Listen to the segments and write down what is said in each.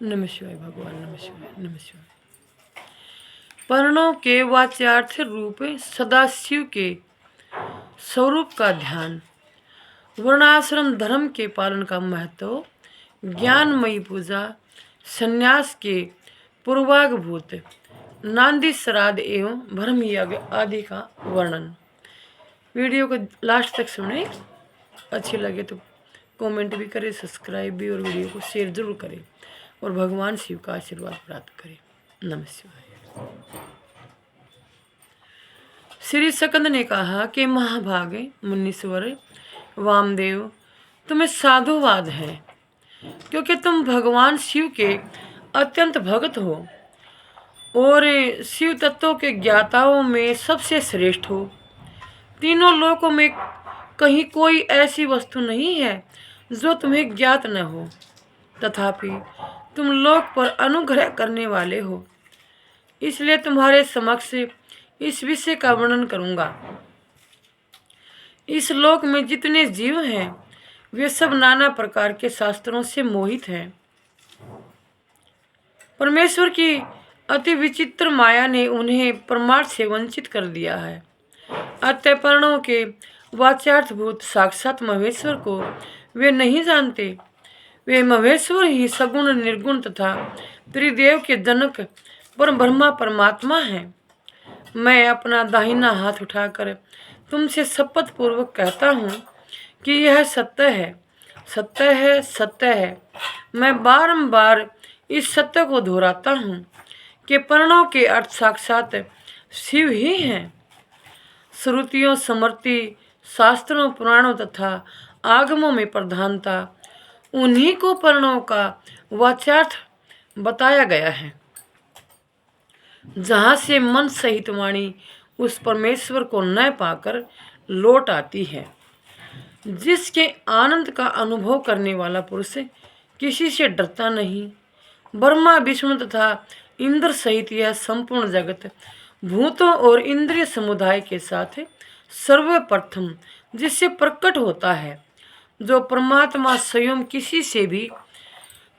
नमः शिवाय भगवान, नमः शिवाय, नमः शिवाय। पर्णों के वाच्यार्थ रूप सदाशिव के स्वरूप का ध्यान, वर्णाश्रम धर्म के पालन का महत्व, ज्ञानमयी पूजा, संन्यास के पूर्वागभूत, नांदी श्राद्ध एवं भ्रम यज्ञ आदि का वर्णन। वीडियो को लास्ट तक सुने, अच्छी लगे तो कमेंट भी करें, सब्सक्राइब भी, और वीडियो को शेयर जरूर करें और भगवान शिव का आशीर्वाद प्राप्त करें। नमः शिवाय। श्री सकंद ने कहा कि महाभागे मुनीश्वर वामदेव, तुम्हें साधुवाद है, क्योंकि तुम भगवान शिव के अत्यंत भक्त हो और शिव तत्वों के ज्ञाताओं में सबसे श्रेष्ठ हो। तीनों लोकों में कहीं कोई ऐसी वस्तु नहीं है जो तुम्हें ज्ञात न हो, तथापि तुम लोक पर अनुग्रह करने वाले हो, इसलिए तुम्हारे समक्ष इस विषय का वर्णन करूंगा। इस लोक में जितने जीव हैं वे सब नाना प्रकार के शास्त्रों से मोहित हैं। परमेश्वर की अति विचित्र माया ने उन्हें परमार्थ से वंचित कर दिया है। अतः पर्णों के वाच्यार्थभूत साक्षात महेश्वर को वे नहीं जानते। वे महेश्वर ही सगुण निर्गुण तथा त्रिदेव के जनक ब्रह्मा परमात्मा हैं। मैं अपना दाहिना हाथ उठाकर तुमसे शपथ पूर्वक कहता हूँ कि यह सत्य है, सत्य है, सत्य है। मैं बारंबार इस सत्य को दोहराता हूँ कि पर्णों के अर्थ साक्षात शिव ही हैं। श्रुतियों, स्मृति, शास्त्रों, पुराणों तथा आगमों में प्रधानता उन्हीं को पर्णों का वाच्यार्थ बताया गया है, जहाँ से मन सहित वाणी उस परमेश्वर को न पाकर लौट आती है। जिसके आनंद का अनुभव करने वाला पुरुष किसी से डरता नहीं। ब्रह्मा, विष्णु तथा इंद्र सहित यह संपूर्ण जगत भूतों और इंद्रिय समुदाय के साथ सर्वप्रथम जिससे प्रकट होता है, जो परमात्मा स्वयं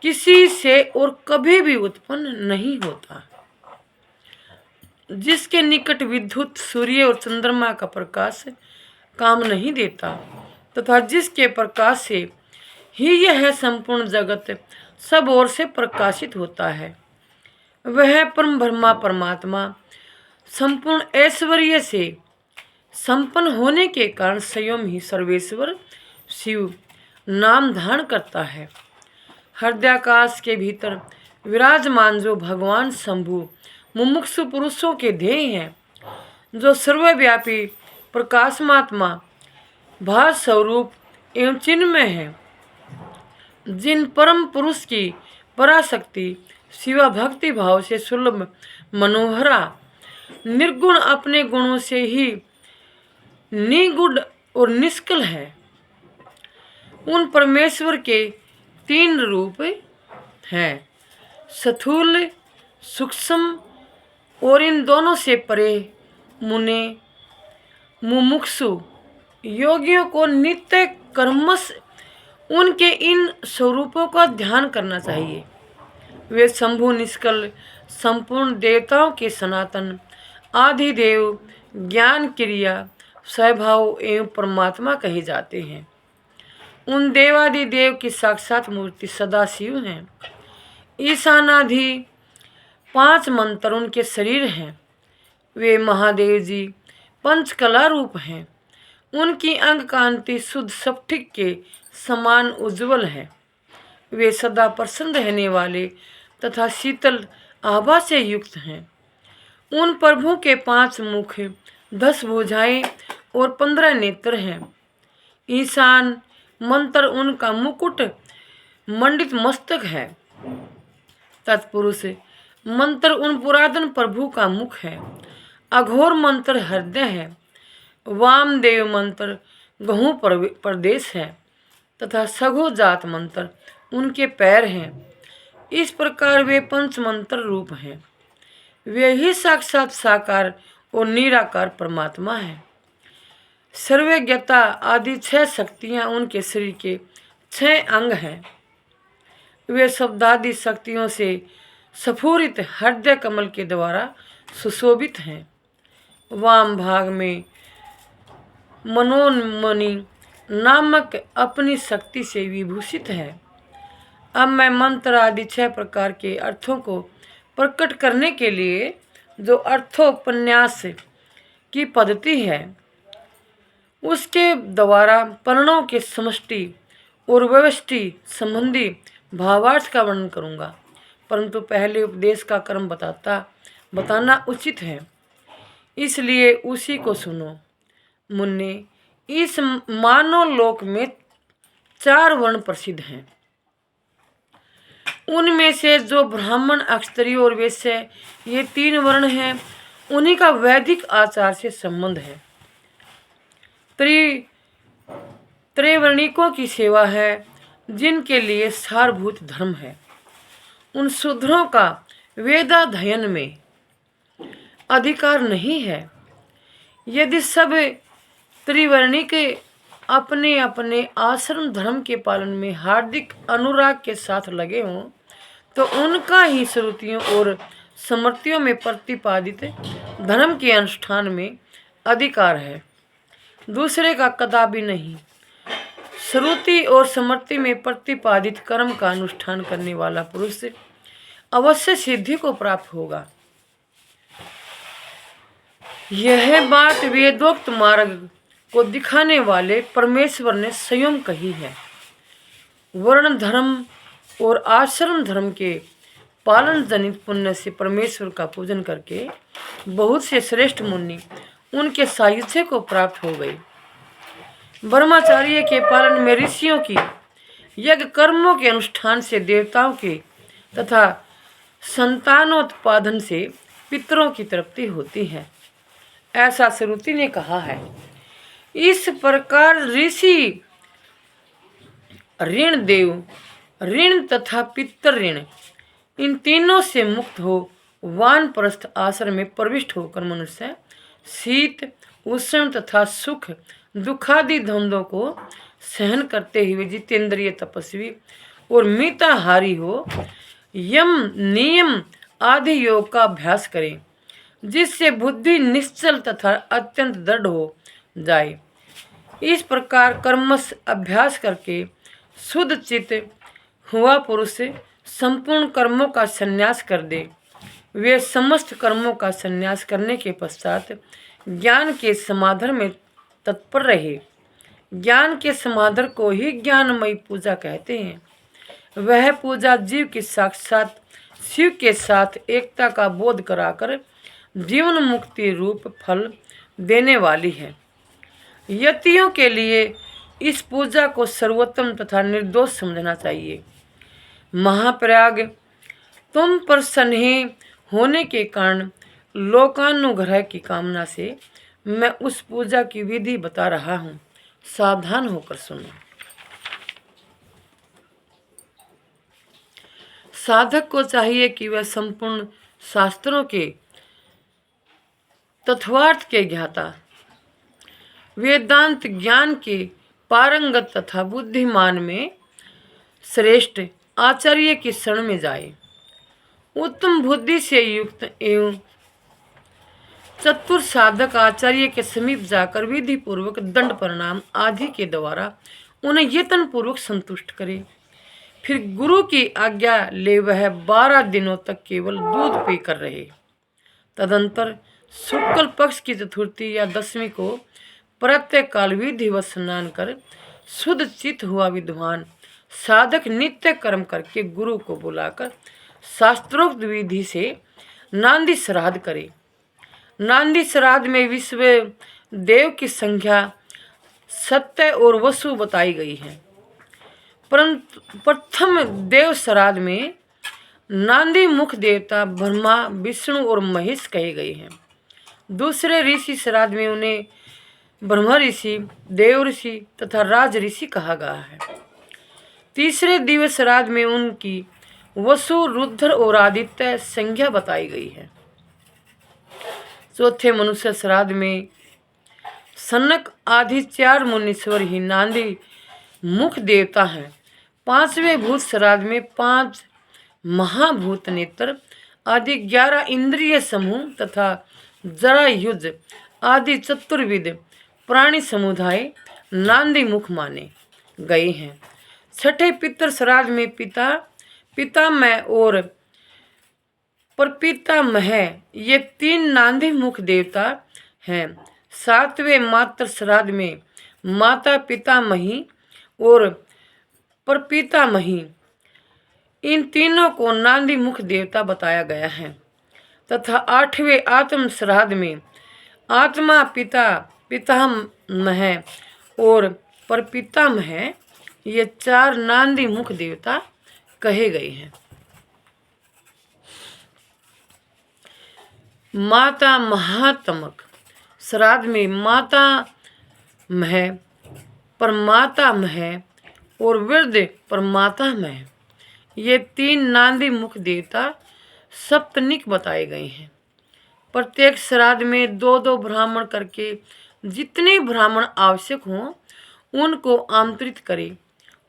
किसी से और कभी भी उत्पन्न नहीं होता, जिसके निकट विद्युत, सूर्य और चंद्रमा का प्रकाश काम नहीं देता, तथा जिसके प्रकाश से ही यह संपूर्ण जगत सब ओर से प्रकाशित होता है। वह परम ब्रह्मा परमात्मा संपूर्ण ऐश्वर्य से संपन्न होने के कारण स्वयं ही सर्वेश्वर शिव नाम धारण करता है। हृदयाकाश के भीतर विराजमान जो भगवान शंभु मुमुक्षु पुरुषों के ध्येय हैं, जो सर्वव्यापी प्रकाशमात्मा भास स्वरूप एवं चिन्मय है, जिन परम पुरुष की पराशक्ति शिवा भक्ति भाव से सुलभ मनोहरा निर्गुण अपने गुणों से ही निगुण और निष्कल है, उन परमेश्वर के तीन रूप हैं, स्थूल, सूक्ष्म और इन दोनों से परे मुने मुमुक्षु योगियों को नित्य कर्मश उनके इन स्वरूपों का ध्यान करना चाहिए। वे शंभु निष्कल संपूर्ण देवताओं के सनातन आदिदेव, ज्ञान क्रिया, स्वभाव एवं परमात्मा कहे जाते हैं। उन देवादिदेव की साक्षात मूर्ति सदाशिव हैं। ईशानादि 5 मंत्र उनके शरीर हैं। वे महादेव जी पंचकला रूप हैं। उनकी अंग कांति शुद्ध स्फटिक के समान उज्ज्वल है। वे सदा प्रसन्न रहने वाले तथा शीतल आभा से युक्त हैं। उन प्रभु के 5 मुख, 10 भुजाएं और 15 नेत्र हैं। ईशान मंत्र उनका मुकुट मंडित मस्तक है। तत्पुरुष मंत्र उन पुरातन प्रभु का मुख है। अघोर मंत्र हृदय है। वामदेव मंत्र गहू प्रदेश है तथा सघो जात मंत्र उनके पैर हैं। इस प्रकार वे पंच मंत्र रूप हैं। वे ही साक्षात साकार और निराकार परमात्मा है। सर्वज्ञता आदि 6 शक्तियाँ उनके शरीर के 6 अंग हैं। वे शब्दादि शक्तियों से स्फुरित हृदय कमल के द्वारा सुशोभित हैं। वाम भाग में मनोन्मणि नामक अपनी शक्ति से विभूषित है। अब मैं मंत्र आदि 6 प्रकार के अर्थों को प्रकट करने के लिए जो अर्थोपन्यास की पद्धति है उसके द्वारा पर्णों के समष्टि और व्यष्टि संबंधी भावार्थ का वर्णन करूंगा, परंतु पहले उपदेश का क्रम बताना उचित है, इसलिए उसी को सुनो। मुन्ने, इस मानव लोक में 4 वर्ण प्रसिद्ध हैं। उनमें से जो ब्राह्मण, क्षत्रिय और वैश्य ये 3 वर्ण हैं, उन्हीं का वैदिक आचार से संबंध है। त्रिवर्णिकों की सेवा है, जिनके लिए सारभूत धर्म है। उन शूद्रों का वेदाध्ययन में अधिकार नहीं है। यदि सब त्रिवर्णिक अपने अपने आश्रम धर्म के पालन में हार्दिक अनुराग के साथ लगे हों तो उनका ही श्रुतियों और स्मृतियों में प्रतिपादित धर्म के अनुष्ठान में अधिकार है, दूसरे का कदापि नहीं। श्रुति और स्मृति में प्रतिपादित कर्म का अनुष्ठान करने वाला पुरुष अवश्य सिद्धि को प्राप्त होगा। यह बात वेदोक्त मार्ग को दिखाने वाले परमेश्वर ने स्वयं कही है। वर्ण धर्म और आश्रम धर्म के पालन जनित पुण्य से परमेश्वर का पूजन करके बहुत से श्रेष्ठ मुनि उनके सायुज्य को प्राप्त हो गए। ब्रह्मचार्य के पालन में ऋषियों की, यज्ञ कर्मों के अनुष्ठान से देवताओं के तथा संतानोत्पादन से पितरों की तृप्ति होती है, ऐसा श्रुति ने कहा है। इस प्रकार ऋषि ऋण, देव ऋण तथा पितर ऋण, इन तीनों से मुक्त हो वानप्रस्थ आश्रम में प्रविष्ट होकर मनुष्य शीत, उष्ण तथा सुख दुखादि द्वंद्वों को सहन करते हुए जितेंद्रिय, तपस्वी और मिताहारी हो यम, नियम आदि योग का अभ्यास करें, जिससे बुद्धि निश्चल तथा अत्यंत दृढ़ हो जाए। इस प्रकार कर्मस अभ्यास करके शुद्ध चित्त हुआ पुरुष संपूर्ण कर्मों का संन्यास कर दे। वे समस्त कर्मों का संन्यास करने के पश्चात ज्ञान के समाधर में तत्पर रहे। ज्ञान के समाधर को ही ज्ञानमयी पूजा कहते हैं। वह पूजा जीव की साक्षात शिव के साथ एकता का बोध कराकर जीवन मुक्ति रूप फल देने वाली है। यतियों के लिए इस पूजा को सर्वोत्तम तथा निर्दोष समझना चाहिए। महाप्रयाग, तुम पर स्नेह होने के कारण लोकानुग्रह की कामना से मैं उस पूजा की विधि बता रहा हूँ, सावधान होकर सुनो। साधक को चाहिए कि वह संपूर्ण शास्त्रों के तत्वार्थ के ज्ञाता, वेदांत ज्ञान के पारंगत तथा बुद्धिमान में श्रेष्ठ आचार्य की शरण में जाए। उत्तम बुद्धि से युक्त एवं चतुर साधक आचार्य के समीप जाकर विधि पूर्वक दंड प्रणाम आदि के द्वारा उन्हें यत्न पूर्वक संतुष्ट करे। फिर गुरु की आज्ञा ले वह 12 दिनों तक केवल दूध पीकर रहे। तदंतर शुक्ल पक्ष की चतुर्थी या दशमी को प्रत्येक काल विधिवत स्नान कर शुद्ध चित्त हुआ विद्वान साधक नित्य कर्म करके गुरु को बुलाकर शास्त्रोक्त विधि से नांदी श्राद्ध करे। नांदी श्राद्ध में विश्व देव की संख्या सत्य और वसु बताई गई है। परंतु प्रथम देव श्राद्ध में नांदी मुख देवता ब्रह्मा, विष्णु और महेश कहे गए हैं। दूसरे ऋषि श्राद्ध में उन्हें ब्रह्म ऋषि, देव ऋषि तथा राज ऋषि कहा गया है। तीसरे दिवस श्राद्ध में उनकी वसु, रुद्र और आदित्य संज्ञा बताई गई है। चौथे मनुष्य श्राद्ध में सनक आदि 4 मुनीश्वर ही नांदी मुख देवता हैं। पांचवें भूत श्राद्ध में 5 महाभूत नेत्र आदि 11 इंद्रिय समूह तथा जरायुज आदि चतुर्विध प्राणी समुदाय नांदी मुख माने गए हैं। छठे पितृ श्राद्ध में पिता, पितामह और परपितामह ये 3 नांदी मुख देवता हैं। सातवें मातृ श्राद्ध में माता, पितामही और परपितामही इन तीनों को नांदी मुख देवता बताया गया है। तथा 8वें आत्म श्राद्ध में आत्मा, पिता, पितामह और परपितामह ये 4 नांदी मुख देवता कहे गए हैं। माता महात्मक श्राद्ध में माता मह, परमाता मह और वृद्ध परमाता मह ये 3 नांदी मुख देवता सप्तनिक बताए गए हैं। प्रत्येक श्राद्ध में 2-2 ब्राह्मण करके जितने ब्राह्मण आवश्यक हों उनको आमंत्रित करे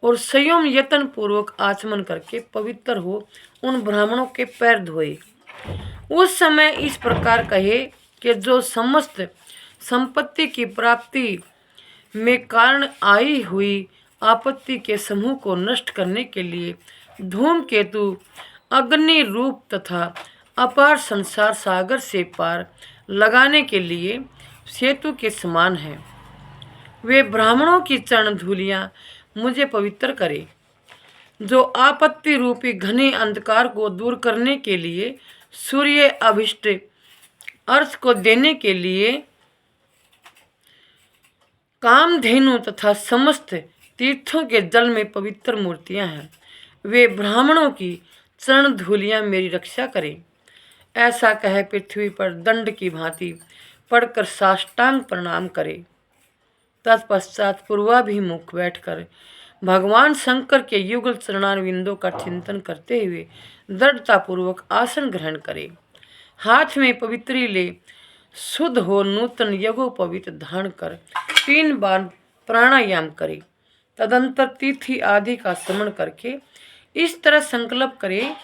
और संयम यत्न पूर्वक आचमन करके पवित्र हो उन ब्राह्मणों के पैर धोए। उस समय इस प्रकार कहे कि जो समस्त संपत्ति की प्राप्ति में कारण आई हुई आपत्ति के समूह को नष्ट करने के लिए धूमकेतु अग्नि रूप तथा अपार संसार सागर से पार लगाने के लिए सेतु के समान है, वे ब्राह्मणों की चरण धूलियाँ मुझे पवित्र करे। जो आपत्ति रूपी घने अंधकार को दूर करने के लिए सूर्य अभिष्ट अर्थ को देने के लिए कामधेनु तथा समस्त तीर्थों के जल में पवित्र मूर्तियां हैं, वे ब्राह्मणों की चरण धूलियां मेरी रक्षा करें। ऐसा कह पृथ्वी पर दंड की भांति पड़कर साष्टांग प्रणाम करे। तत्पश्चात पूर्वाभिमुख बैठकर भगवान शंकर के युगल चरणारविंदों का चिंतन करते हुए दृढ़तापूर्वक आसन ग्रहण करे। हाथ में पवित्री ले शुद्ध हो नूतन यज्ञोपवीत धारण कर 3 बार प्राणायाम करे। तदंतर तिथि आदि का स्मरण करके इस तरह संकल्प करे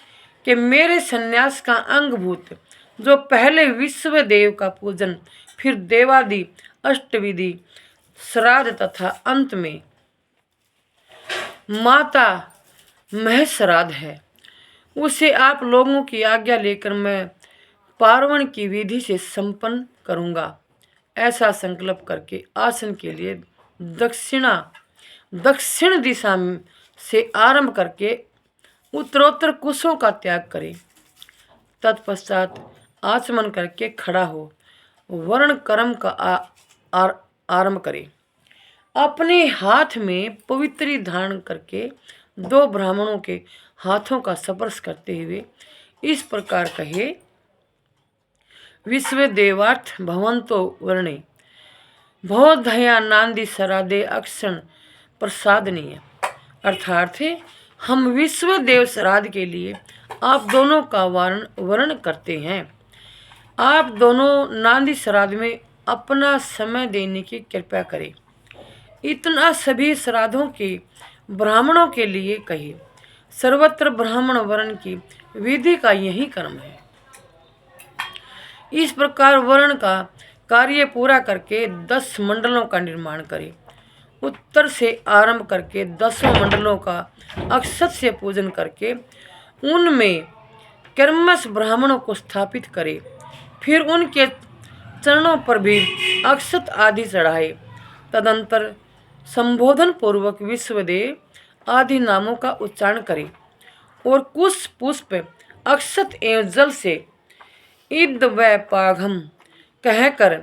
कि मेरे संन्यास का अंगभूत जो पहले विश्व देव का पूजन, फिर देवादि अष्टविधि श्राद्ध तथा अंत में माता मह श्राद्ध है, उसे आप लोगों की आज्ञा लेकर मैं पार्वण की विधि से संपन्न करूंगा। ऐसा संकल्प करके आसन के लिए दक्षिण दिशा से आरंभ करके उत्तरोत्तर कुशों का त्याग करें। तत्पश्चात आचमन करके खड़ा हो वर्ण कर्म का आरंभ करें। अपने हाथ में पवित्री धारण करके 2 ब्राह्मणों के हाथों का स्पर्श करते हुए इस प्रकार कहे, विश्व देवार्थ भवंतो वर्णे भवोदया नांदी श्राद्धे अक्षण प्रसादनीय। अर्थात हम विश्व देव श्राद्ध के लिए आप दोनों का वर्ण करते हैं। आप दोनों नांदी श्राद्ध में अपना समय देने की कृपा करें। इतना सभी श्राद्धों के ब्राह्मणों के लिए कहे। सर्वत्र ब्राह्मण वर्ण की विधि का यही कर्म है। इस प्रकार वर्ण का कार्य पूरा करके 10 मंडलों का निर्माण करें। उत्तर से आरंभ करके 10 मंडलों का अक्षत से पूजन करके उनमें कर्मश ब्राह्मणों को स्थापित करे। फिर उनके चरणों पर भी अक्षत आदि चढ़ाए। तदंतर संबोधन पूर्वक विश्वदेव आदि नामों का उच्चारण करे और कुश पुष्प अक्षत एवं जल से इद व पाघम कहकर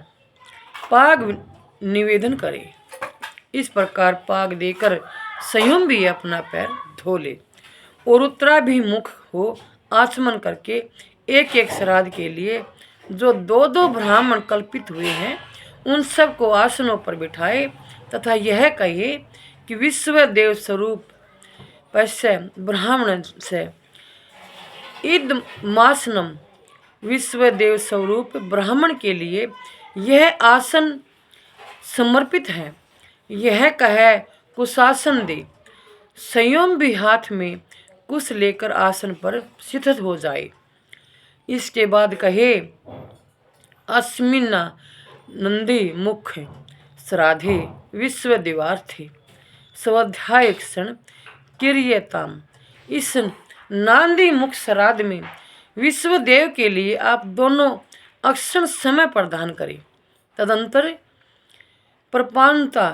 पाग निवेदन करे। इस प्रकार पाग देकर स्वयं भी अपना पैर धो ले और उत्तराभिमुख हो आचमन करके एक एक श्राद्ध के लिए जो 2-2 ब्राह्मण कल्पित हुए हैं उन सब को आसनों पर बिठाए तथा यह कहे कि विश्व देव स्वरूप पश्य ब्राह्मण से इद मासनम, विश्व देव स्वरूप ब्राह्मण के लिए यह आसन समर्पित है। यह कहे कुशासन दे संयम भी हाथ में कुश लेकर आसन पर स्थित हो जाए। इसके बाद कहे, अस्मिन्ना नंदी मुख्य श्राद्धे विश्व दिवार्थे स्वाध्याय क्षण क्रियताम। इस नांदी मुख श्राद्ध में विश्वदेव के लिए आप दोनों अक्षण समय प्रदान करें। तदंतर प्रपांता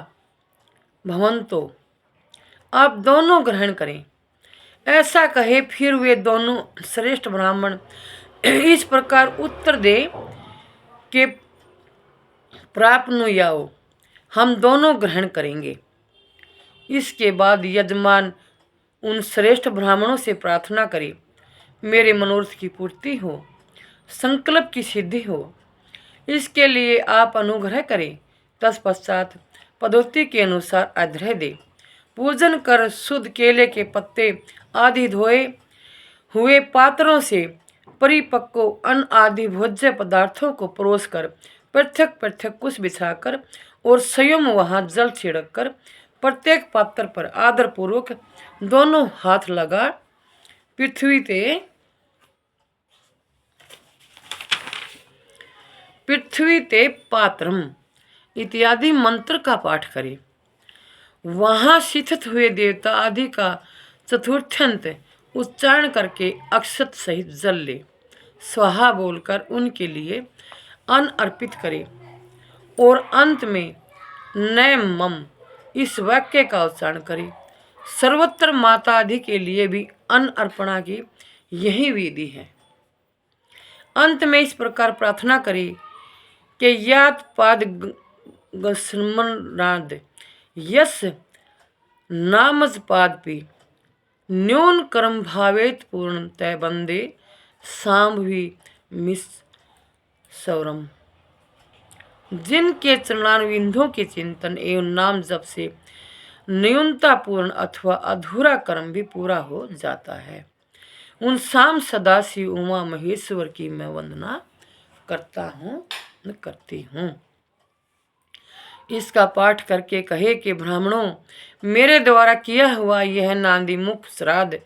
भवंतो, आप दोनों ग्रहण करें। ऐसा कहे फिर वे दोनों श्रेष्ठ ब्राह्मण इस प्रकार उत्तर दे कि प्राप्नुयाओ, हम दोनों ग्रहण करेंगे। इसके बाद यजमान उन श्रेष्ठ ब्राह्मणों से प्रार्थना करे, मेरे मनोरथ की पूर्ति हो, संकल्प की सिद्धि हो, इसके लिए आप अनुग्रह करें। तत्पश्चात पद्धति के अनुसार आग्रह दे। पूजन कर शुद्ध केले के पत्ते आदि धोए हुए पात्रों से परिपक्व अन्न आदि भोज्य पदार्थों को परोस कर पृथक पृथक कुश बिछाकर और स्वयं वहां जल छिड़क कर प्रत्येक पात्र पर आदर पूर्वक दोनों हाथ लगा पृथ्वी ते पात्रम इत्यादि मंत्र का पाठ करें। वहां स्थित हुए देवता आदि का चतुर्थ्यंत उच्चारण करके अक्षत सहित जल ले स्वाहा बोलकर उनके लिए अन्न अर्पित करे और अंत में नय मम इस वाक्य का उच्चारण करे। सर्वत्र माता आदि के लिए भी अन्न अर्पणा की यही विधि है। अंत में इस प्रकार प्रार्थना करे कि यात पाद गस्मनाद यस नामज पाद पे न्यून कर्म भावेत पूर्ण तय बंदे सांभवी मिस सौरम। जिनके चरणारविंदों के चिंतन एवं नाम जप से न्यूनतापूर्ण अथवा अधूरा कर्म भी पूरा हो जाता है, उन शाम सदाशिव उमा महेश्वर की मैं वंदना करता हूँ करती हूँ। इसका पाठ करके कहे कि ब्राह्मणों, मेरे द्वारा किया हुआ यह नांदी मुख श्राद्ध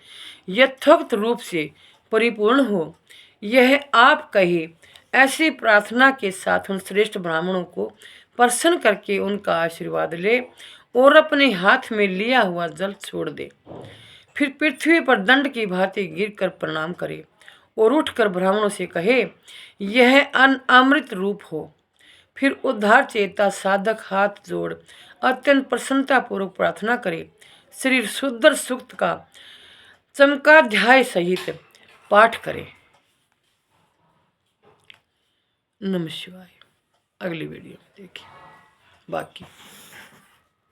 यथोक्त रूप से परिपूर्ण हो, यह आप कहे। ऐसी प्रार्थना के साथ उन श्रेष्ठ ब्राह्मणों को प्रसन्न करके उनका आशीर्वाद ले और अपने हाथ में लिया हुआ जल छोड़ दे। फिर पृथ्वी पर दंड की भांति गिरकर प्रणाम करे और उठकर ब्राह्मणों से कहे, यह अन्न अमृत रूप हो। फिर उद्धार चेता साधक हाथ जोड़ अत्यंत प्रसन्नता पूर्वक प्रार्थना करे। श्री सुंदर सूक्त का चमकाध्याय सहित पाठ करे। नमः शिवाय। अगली वीडियो में देखिए बाकी।